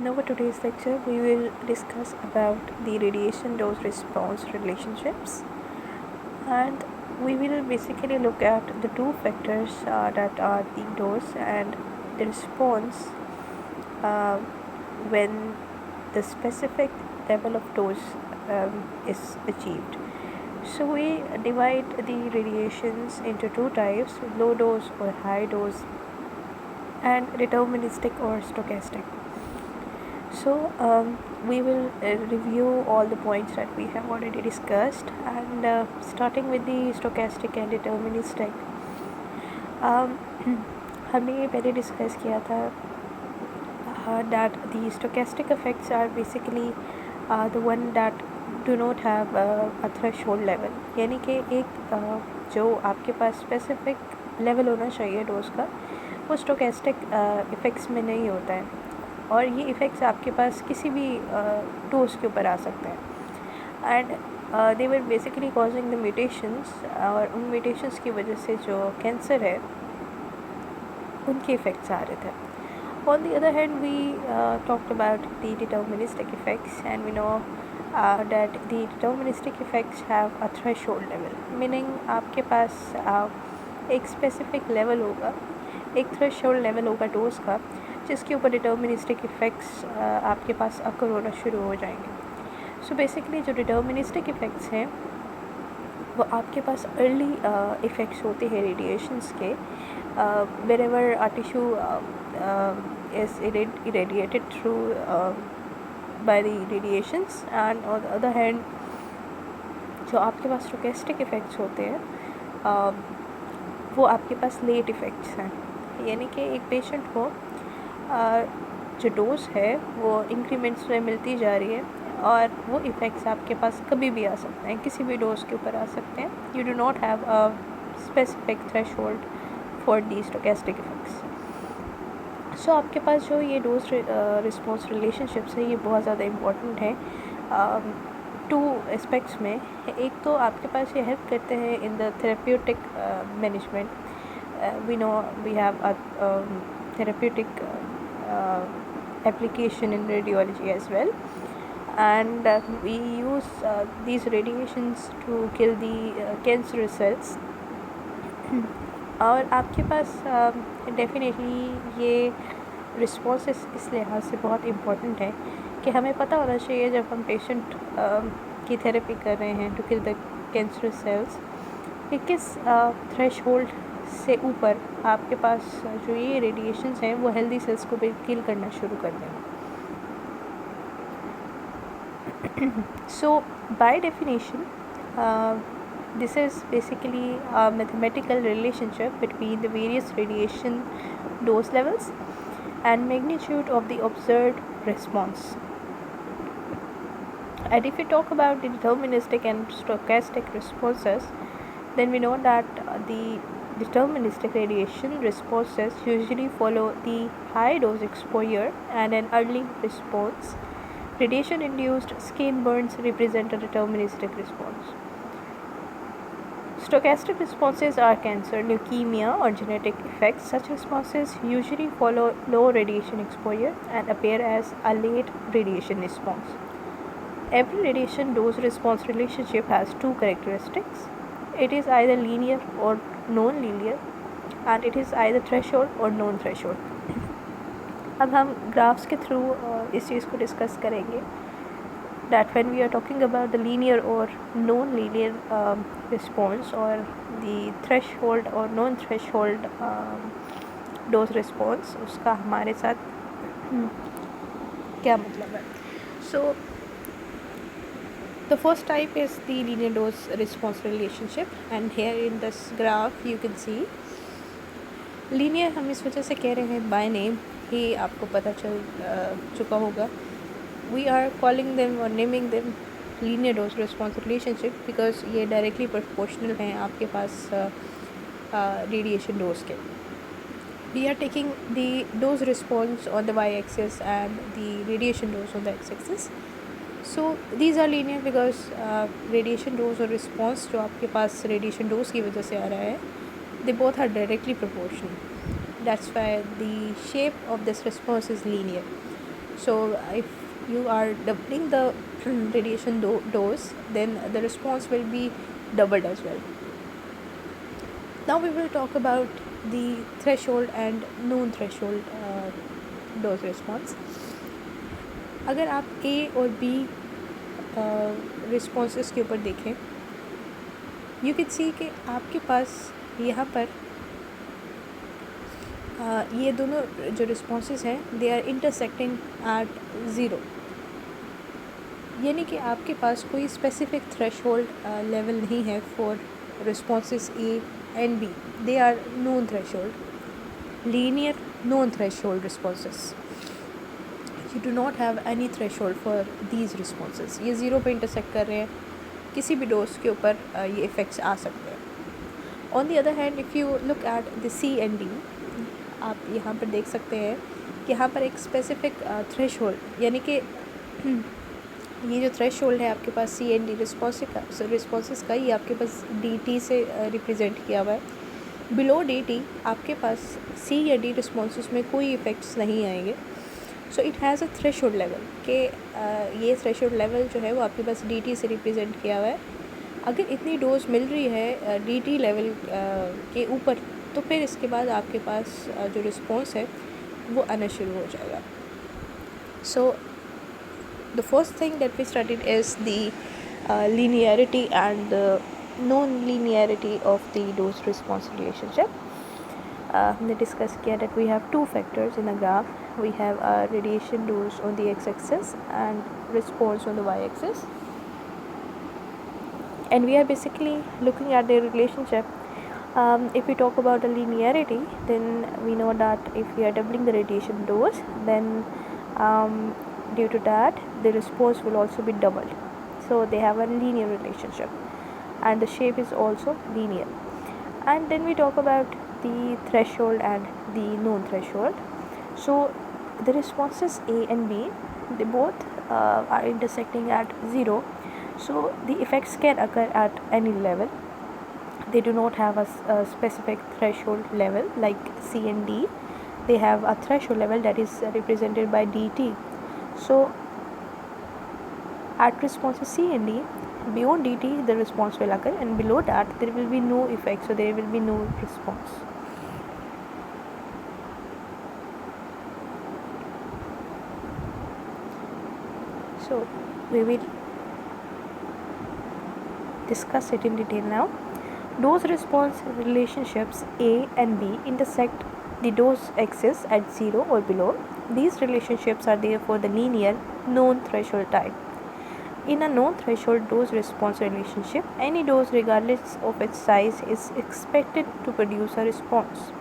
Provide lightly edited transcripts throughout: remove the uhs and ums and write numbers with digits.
In our today's lecture, we will discuss about the radiation dose response relationships, and we will basically look at the two factors that are the dose and the response uh, when the specific level of dose is achieved. So we divide the radiations into two types: low dose or high dose, and deterministic or stochastic. So we will review all the points that we have already discussed, and starting with the stochastic and deterministic. हमने ये पहले discuss किया था that the stochastic effects are basically the one that do not have a threshold level, यानी कि एक जो आपके पास स्पेसिफिक लेवल होना चाहिए डोज का, वो स्टोकेस्टिक इफ़ेक्ट्स में नहीं होता है, और ये इफ़ेक्ट्स आपके पास किसी भी डोज के ऊपर आ सकते हैं. And they were basically causing the mutations, और उन म्यूटेशंस की वजह से जो कैंसर है उनके इफ़ेक्ट्स आ रहे थे. On the other hand, we talked about the deterministic effects, and we know that the deterministic effects have a threshold level, meaning आपके पास एक specific level होगा, एक threshold level होगा डोज का, जिसके ऊपर deterministic effects आपके पास अकर होना शुरू हो जाएंगे. So basically जो deterministic effects हैं वो आपके पास early effects होते हैं radiations के, wherever a tissue is irradiated through by the radiations, and on the other hand जो आपके पास stochastic effects होते हैं वो आपके पास late effects हैं, यानी कि एक पेशेंट को जो डोज है वो इंक्रीमेंट्स में मिलती जा रही है, और वो इफ़ेक्ट्स आपके पास कभी भी आ सकते हैं, किसी भी डोज के ऊपर आ सकते हैं. You do not have a specific threshold for the stochastic effects. So आपके पास जो ये डोज रिस्पॉन्स रिलेशनशिप्स है ये बहुत ज़्यादा इम्पॉर्टेंट है टू एस्पेक्ट्स में. एक तो आपके पास ये हेल्प करते हैं in the therapeutic management. We know we have a therapeutic application in radiology as well, and we use these radiations to kill the cancerous cells. और आपके पास डेफिनेटली ये रिस्पॉन्सेस इस लिहाज से बहुत इम्पोर्टेंट है कि हमें पता होना चाहिए जब हम पेशेंट की थेरेपी कर रहे हैं to kill the cancerous cells कि किस थ्रेशोल्ड से ऊपर आपके पास जो ये रेडिएशंस हैं वो हेल्दी सेल्स को भी किल करना शुरू कर देंगे. So by definition this is basically a mathematical relationship between the various radiation dose levels and magnitude of the observed response. And if we talk about the deterministic and stochastic responses, then we know that the deterministic radiation responses usually follow the high dose exposure and an early response. Radiation induced skin burns represent a deterministic response. Stochastic responses are cancer, leukemia, or genetic effects. Such responses usually follow low radiation exposure and appear as a late radiation response. Every radiation dose response relationship has two characteristics. It is either linear or non-linear, and it is either threshold or non-threshold. अब हम graphs के through इस चीज़ को discuss करेंगे that when we are talking about the linear or non-linear response, or the threshold or non-threshold dose response, उसका हमारे साथ क्या मतलब है. So the first type is the linear dose response relationship, and here in this graph you can see linear हम इस वजह से कह रहे हैं by name ही आपको पता चल चुका होगा. We are calling them or naming them linear dose response relationship because ये directly proportional हैं आपके पास radiation dose के. We are taking the dose response on the y-axis and the radiation dose on the x-axis. So these are linear because radiation dose और response जो आपके पास radiation dose की वजह से आ रहा है, they both are directly proportional. That's why the shape of this response is linear. So if you are doubling the radiation dose, then the response will be doubled as well. Now we will talk about the threshold and known threshold dose response. अगर आप A और B responses के ऊपर देखें, you can सी कि आपके पास यहाँ पर ये दोनों जो रिस्पॉन्सेस हैं they are intersecting at zero, यानी कि आपके पास कोई स्पेसिफिक थ्रेशोल्ड लेवल नहीं है for responses A and B. They are known threshold, linear known threshold responses. You do not have any threshold for these responses. ये zero पे intersect कर रहे हैं, किसी भी डोज के ऊपर ये इफ़ेक्ट्स आ सकते हैं. On the other hand if you look at the C and D, आप यहाँ पर देख सकते हैं कि यहाँ पर एक स्पेसिफिक थ्रेशोल्ड, यानी कि ये जो थ्रेशोल्ड है आपके पास C and D रिस्पॉन्सेस का, ये आपके पास DT से रिप्रेजेंट किया हुआ है. बिलो DT आपके पास C या D रिस्पॉन्सेस में कोई इफ़ेक्ट्स नहीं आएंगे. So it has a threshold level के ये थ्रेशोल्ड लेवल जो है वो आपके पास DT से रिप्रेजेंट किया हुआ है. अगर इतनी डोज मिल रही है DT लेवल के ऊपर, तो फिर इसके बाद आपके पास जो रिस्पॉन्स है वो आना शुरू हो जाएगा. सो the first thing that we studied is the linearity and the non-linearity of the dose response relationship. हमने डिस्कस किया that we have two factors in a graph. We have a radiation dose on the x-axis and response on the y-axis, and we are basically looking at the relationship. If we talk about the linearity, then we know that if we are doubling the radiation dose, then due to that the response will also be doubled. So they have a linear relationship and the shape is also linear. And then we talk about the threshold and the known threshold. So the responses A and B, they both are intersecting at 0, so the effects can occur at any level. They do not have a specific threshold level like C and D. They have a threshold level that is represented by DT. So at responses C and D, beyond DT the response will occur, and below that there will be no effect, so there will be no response. So we will discuss it in detail now. Dose response relationships A and B intersect the dose axis at 0 or below. These relationships are therefore the linear known threshold type. In a known threshold dose response relationship, any dose regardless of its size is expected to produce a response.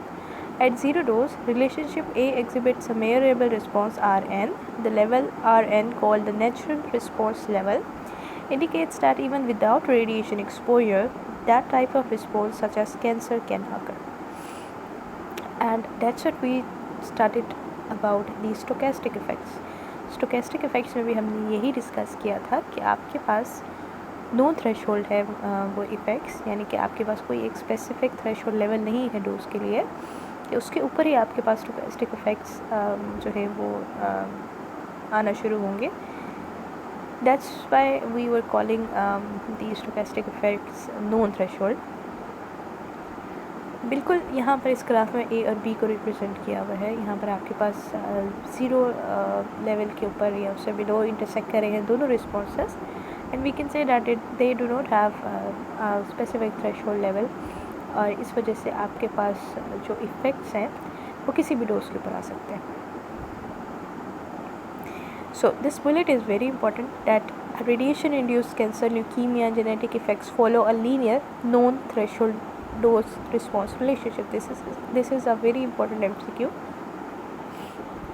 At 0 dose, relationship A exhibits a measurable response Rn. The level Rn, called the natural response level, indicates that even without radiation exposure, that type of response such as cancer can occur. And that's what we studied about the stochastic effects. Stochastic effects में भी हमने यही discuss किया था कि आपके पास no threshold है वो इफ़ेक्ट्स, यानी कि आपके पास कोई एक स्पेसिफिक थ्रेशोल्ड लेवल नहीं है डोज के लिए, कि उसके ऊपर ही आपके पास स्टोकेस्टिक इफ़ेक्ट्स जो है वो आना शुरू होंगे. That's why we were calling the stochastic effects non threshold. बिल्कुल यहाँ पर इस ग्राफ में A और B को रिप्रेजेंट किया हुआ है. यहाँ पर आपके पास 0 लेवल के ऊपर या उससे बिलो इंटरसेक्ट कर रहे हैं दोनों responses, and we can say that they do not have specific threshold level, और इस वजह से आपके पास जो इफ़ेक्ट्स हैं वो किसी भी डोज के ऊपर आ सकते हैं. So this bullet is very important, that radiation induced cancer, leukemia and genetic effects follow a linear known threshold dose response relationship. This is a very important MCQ.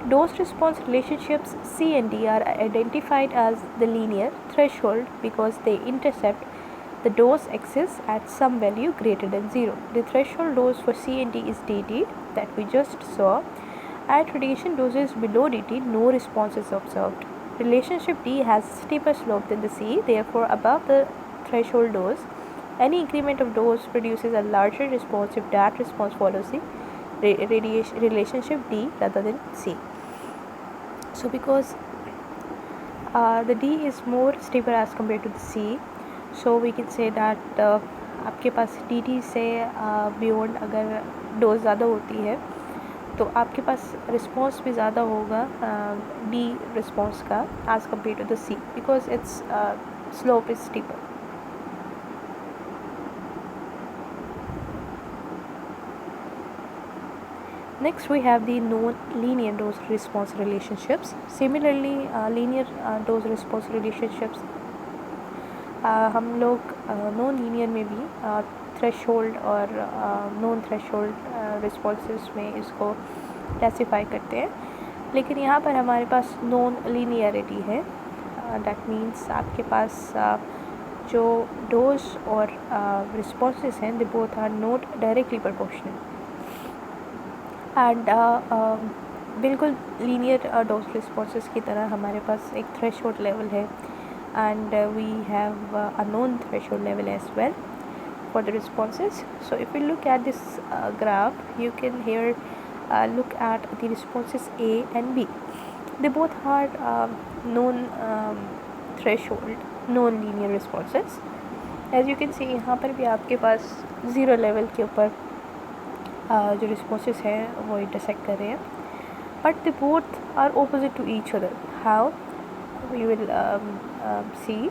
Dose response relationships C and D are identified as the linear threshold because they intercept the dose axis at some value greater than 0. The threshold dose for C and D is DT that we just saw. At radiation doses below DT, no response is observed. Relationship D has steeper slope than the C, therefore above the threshold dose, any increment of dose produces a larger response if that response follows the relationship D rather than C. So because the D is more stable as compared to the C, so we can say that आपके पास DD से beyond अगर dose ज़्यादा होती है तो आपके पास response भी ज़्यादा होगा डी रिस्पॉन्स का as compare to the C, because its slope is steeper. Next, we have the non-linear dose response relationships. Similarly, linear dose response relationships हम लोग नॉन लीनियर में भी थ्रेशोल्ड और नॉन थ्रेशोल्ड रिस्पॉन्सेस में इसको classify करते हैं, लेकिन यहाँ पर हमारे पास नॉन लीनियरिटी है. दैट मीन्स आपके पास जो डोज और रिस्पॉन्सेस हैं, they both are not directly proportional. And बिल्कुल लीनियर डोज रिस्पॉन्सेस की तरह हमारे पास एक थ्रेशोल्ड लेवल है, and we have a known threshold level as well for the responses. So if we look at this graph, you can here look at the responses A and B. They both are known threshold non linear responses. As you can see, यहाँ पर भी आपके पास zero level के ऊपर जो responses हैं वो intersect कर रहे हैं, but they both are opposite to each other. How? We will see.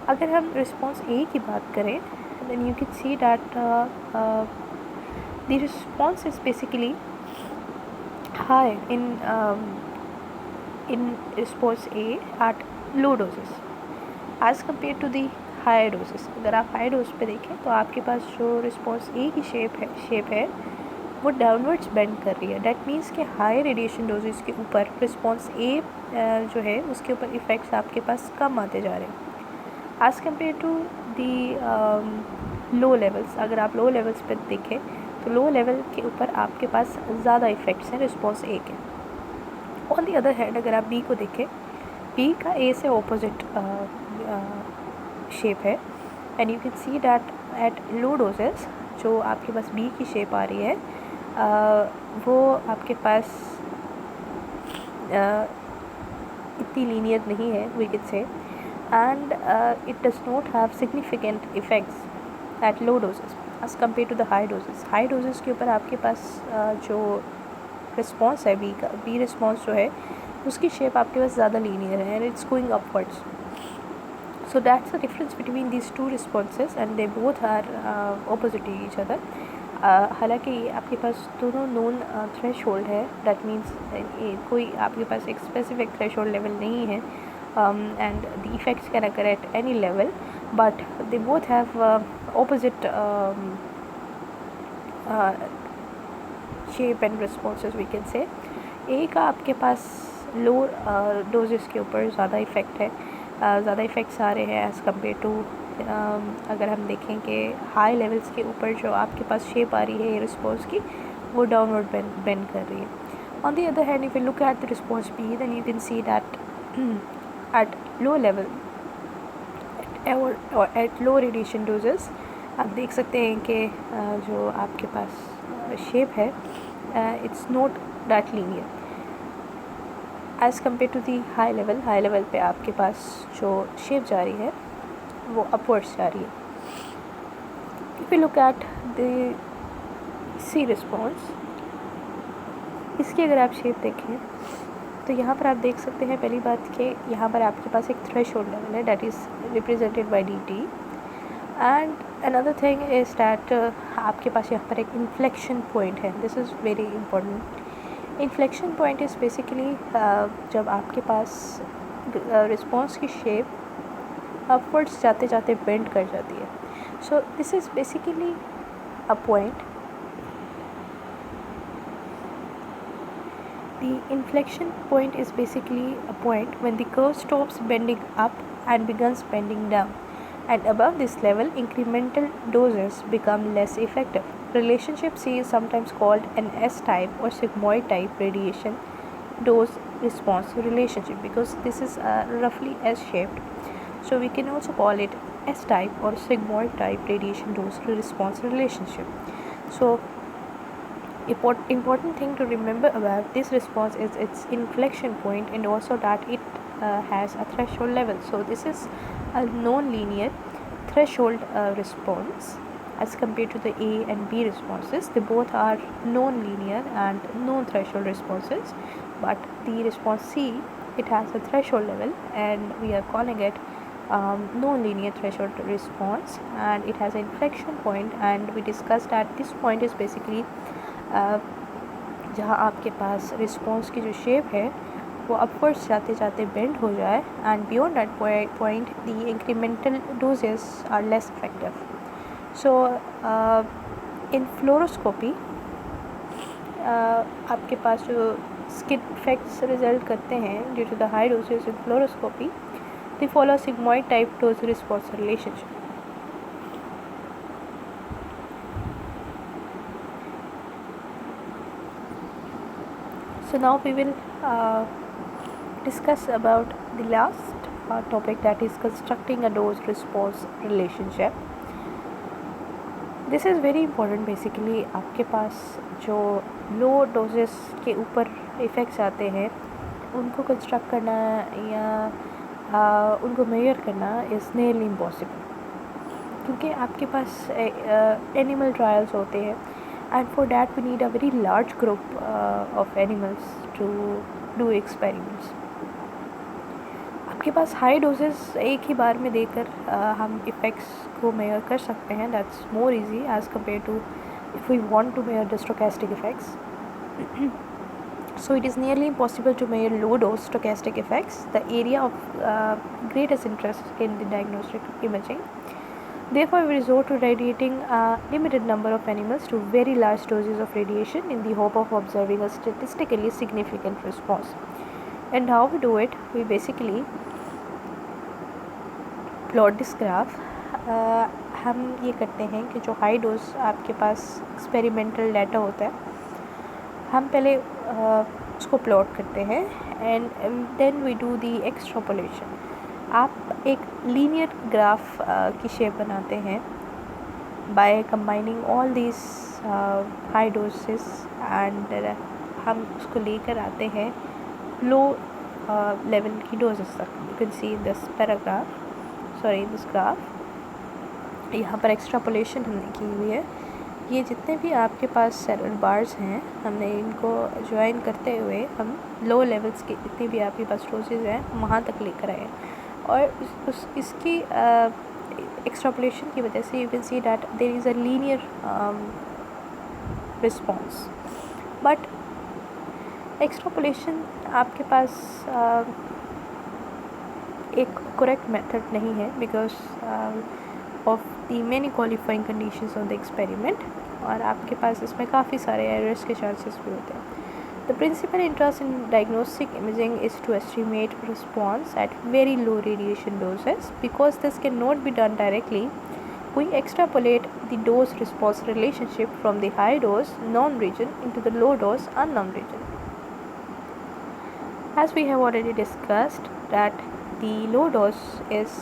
अगर हम रिस्पॉन्स ए की बात करें, then you can see that the response is basically high in response A at low doses as compared to the higher doses. अगर आप high dose पे देखें तो आपके पास जो रिस्पॉन्स ए की शेप है वो डाउनवर्ड्स बेंड कर रही है. डैट मीन्स कि हाई रेडिएशन डोजेस के ऊपर रिस्पॉन्स ए जो है उसके ऊपर इफ़ेक्ट्स आपके पास कम आते जा रहे हैं as compare to the low levels. अगर आप लो लेवल्स पर देखें तो लो लेवल के ऊपर आपके पास ज़्यादा इफ़ेक्ट्स हैं रिस्पॉन्स ए के. ऑन दी अदर हैंड अगर आप बी को देखें, बी का ए से ऑपोजिट शेप है, and you can see that at low doses जो आपके पास बी की शेप आ रही है वो आपके पास इतनी लीनियर नहीं है, we can say, and it does not have significant effects at low doses as compare to the high doses. High doses के ऊपर आपके पास जो रिस्पॉन्स है बी का, बी रिस्पॉन्स जो है उसकी शेप आपके पास ज़्यादा लीनियर है and it's going upwards. So that's the difference between these two responses, and they both are opposite to each other. हालांकि आपके पास दोनों नॉन थ्रेशोल्ड है, दैट मीन्स कोई आपके पास एक स्पेसिफिक थ्रेशोल्ड लेवल नहीं है, and the effects can occur at any level, but they both have opposite shape and responses, we can say. ए का आपके पास लो डोजेस के ऊपर ज़्यादा इफ़ेक्ट है, ज़्यादा इफ़ेक्ट्स आ रहे हैं एज़ कम्पेयर टू अगर हम देखें कि हाई लेवल्स के ऊपर जो आपके पास शेप आ रही है रिस्पॉन्स की वो डाउनवर्ड बेंड कर रही है. On the other hand, if you look at the response B, then you can see that at low level और एट लो रेडिएशन डोजेस आप देख सकते हैं कि जो आपके पास शेप है it's not that linear as compare to the high level पे आपके पास जो शेप जा रही है वो अपवर्ड्स जा रही है. If you look at the C response, इसकी अगर आप शेप देखें तो यहाँ पर आप देख सकते हैं पहली बात कि यहाँ पर आपके पास एक थ्रेशोल्ड लेवल है that is represented by D T, and another thing is that आपके पास यहाँ पर एक इन्फ्लेक्शन पॉइंट है. This is very important. Inflection point is basically जब आपके पास रिस्पॉन्स की शेप अपवर्ड्स जाते जाते बेंड कर जाती है. So this is basically a point. The inflection point is basically a point when the curve stops bending up and begins bending down, and above this level incremental doses become less effective. Relationship C is sometimes called an S-type or sigmoid type radiation dose response relationship because this is roughly S-shaped. So we can also call it S-type or sigmoid type radiation dose response relationship. So Important thing to remember about this response is its inflection point, and also that it has a threshold level. So this is a non-linear threshold response as compared to the A and B responses. They both are non-linear and non-threshold responses, but the response C, it has a threshold level, and we are calling it non-linear threshold response, and it has an inflection point. And we discussed that this point is basically जहाँ आपके पास response की जो shape है वो upwards जाते जाते bend हो जाए, and beyond that point the incremental doses are less effective. So in fluoroscopy आपके पास जो स्किन इफेक्ट्स रिजल्ट करते हैं due to the high doses in fluoroscopy, they follow sigmoid type dose response relationship. So now we will discuss about the last topic, that is constructing a dose response relationship. This is very important. Basically आपके पास जो लो doses के ऊपर effects आते हैं उनको construct करना या उनको मेजर करना इज़ नियरली इम्पॉसिबल, क्योंकि आपके पास एनिमल ट्रायल्स होते हैं, and for that we need a very large group of animals to do experiments. आपके पास हाई डोजेस एक ही बार में देकर हम इफ़ेक्ट्स को मेजर कर सकते हैं. That's more easy as compare to if we want to measure the stochastic effects. So it is nearly impossible to measure low dose stochastic effects, the area of greatest interest in the diagnostic imaging. Therefore, we resort to radiating a limited number of animals to very large doses of radiation in the hope of observing a statistically significant response. And how we do it? We basically plot this graph. हम ये करते हैं कि जो high dose आपके पास experimental data होता है, हम पहले उसको प्लॉट करते हैं, and then we do the extrapolation. आप एक लीनियर ग्राफ की शेप बनाते हैं by combining all this high doses, and हम उसको लेकर आते हैं लो लेवल की डोजेस तक. You can see this paragraph, sorry this graph. यहाँ पर एक्सट्रापोलेशन हमने की हुई है. ये जितने भी आपके पास सेलुलर बार्स हैं, हमने इनको ज्वाइन करते हुए हम लो लेवल्स के जितनी भी आपके पास डोजेज हैं वहाँ तक लेकर आए. और इसकी एक्सट्रापोलेशन की वजह से you can see that there is a linear response. But extrapolation आपके पास एक करेक्ट मेथड नहीं है because of the many qualifying conditions of the experiment, और आपके पास इसमें काफ़ी सारे एरर्स के चांसेस भी होते हैं. The principal interest in diagnostic imaging is to estimate response at very low radiation doses. Because this cannot be done directly, we extrapolate the dose response relationship from the high dose known region into the low dose unknown region. As we have already discussed that the low dose is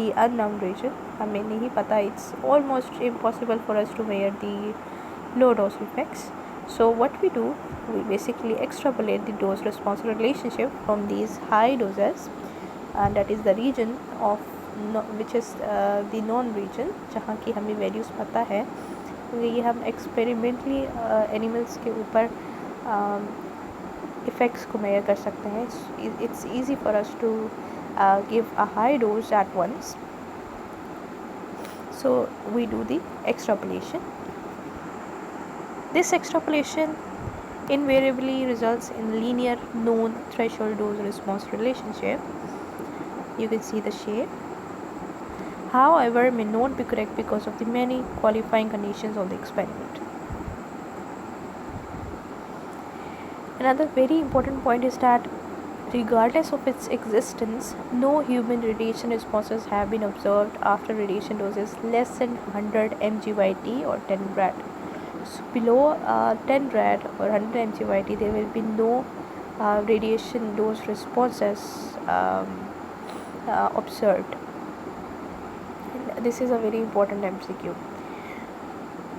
the unknown region. हमें नहीं पता, it's almost impossible for us to measure the low dose effects. So what we do, we basically extrapolate the dose response relationship from these high doses, and that is the region of which is the known region, जहाँ की हमें values पता है. ये हम experimentally animals के ऊपर effects को मेजर कर सकते हैं. It's easy for us to give a high dose at once. So we do the extrapolation. This extrapolation invariably results in linear known threshold dose response relationship. You can see the shape. However, may not be correct because of the many qualifying conditions of the experiment. Another very important point is that regardless of its existence, no human radiation responses have been observed after radiation doses less than 100 mg/t or 10 rad. So below 10 rad or 100 mg/t, there will be no radiation dose responses observed. And this is a very important MCQ.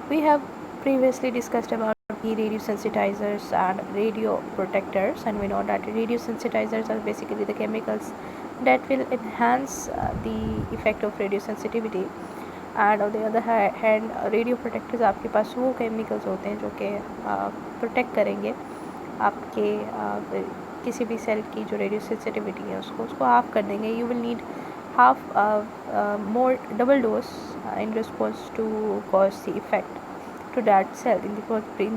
We have previously discussed about the radio sensitizers and radio protectors, and we know that radio sensitizers are basically the chemicals that will enhance the effect of radio sensitivity, and on the other hand radio protectors आपके पास वो chemicals होते हैं जो कि protect करेंगे आपके किसी भी सेल की जो रेडियो सेंसिटिविटी है उसको हाफ कर देंगे. You will need half more double dose in response to cause the effect to that cell in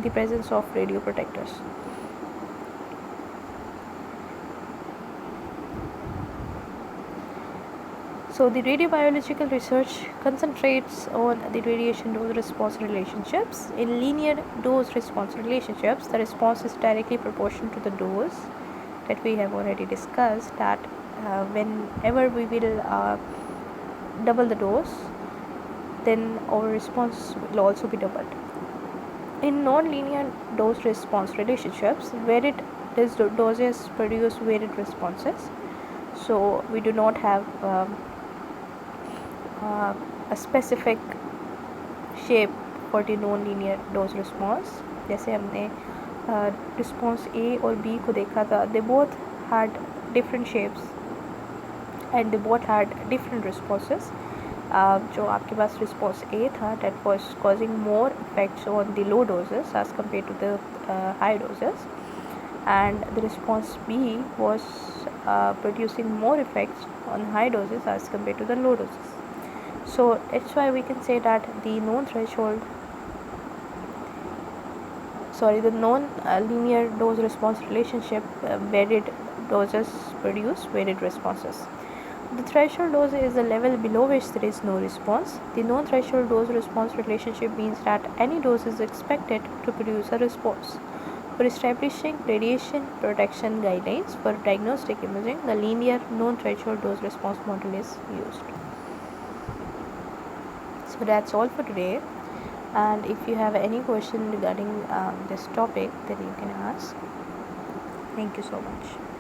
the presence of radio protectors. So the radiobiological research concentrates on the radiation dose response relationships. In linear dose response relationships, the response is directly proportional to the dose that we have already discussed, that whenever we will double the dose, then our response will also be doubled. In non-linear dose response relationships, varied doses produce varied responses. So we do not have a specific shape for the non-linear dose response. जैसे हमने response A और B को देखा था, they both had different shapes and they both had different responses. जो आपके पास response A था, that was causing more effects on the low doses as compared to the high doses, and the response B was producing more effects on high doses as compared to the low doses. So that's why we can say that the non-linear dose response relationship, varied doses produce varied responses. The threshold dose is the level below which there is no response. The non-threshold dose response relationship means that any dose is expected to produce a response. For establishing radiation protection guidelines for diagnostic imaging, the linear non-threshold dose response model is used. So that's all for today, and if you have any question regarding this topic, then you can ask. Thank you so much.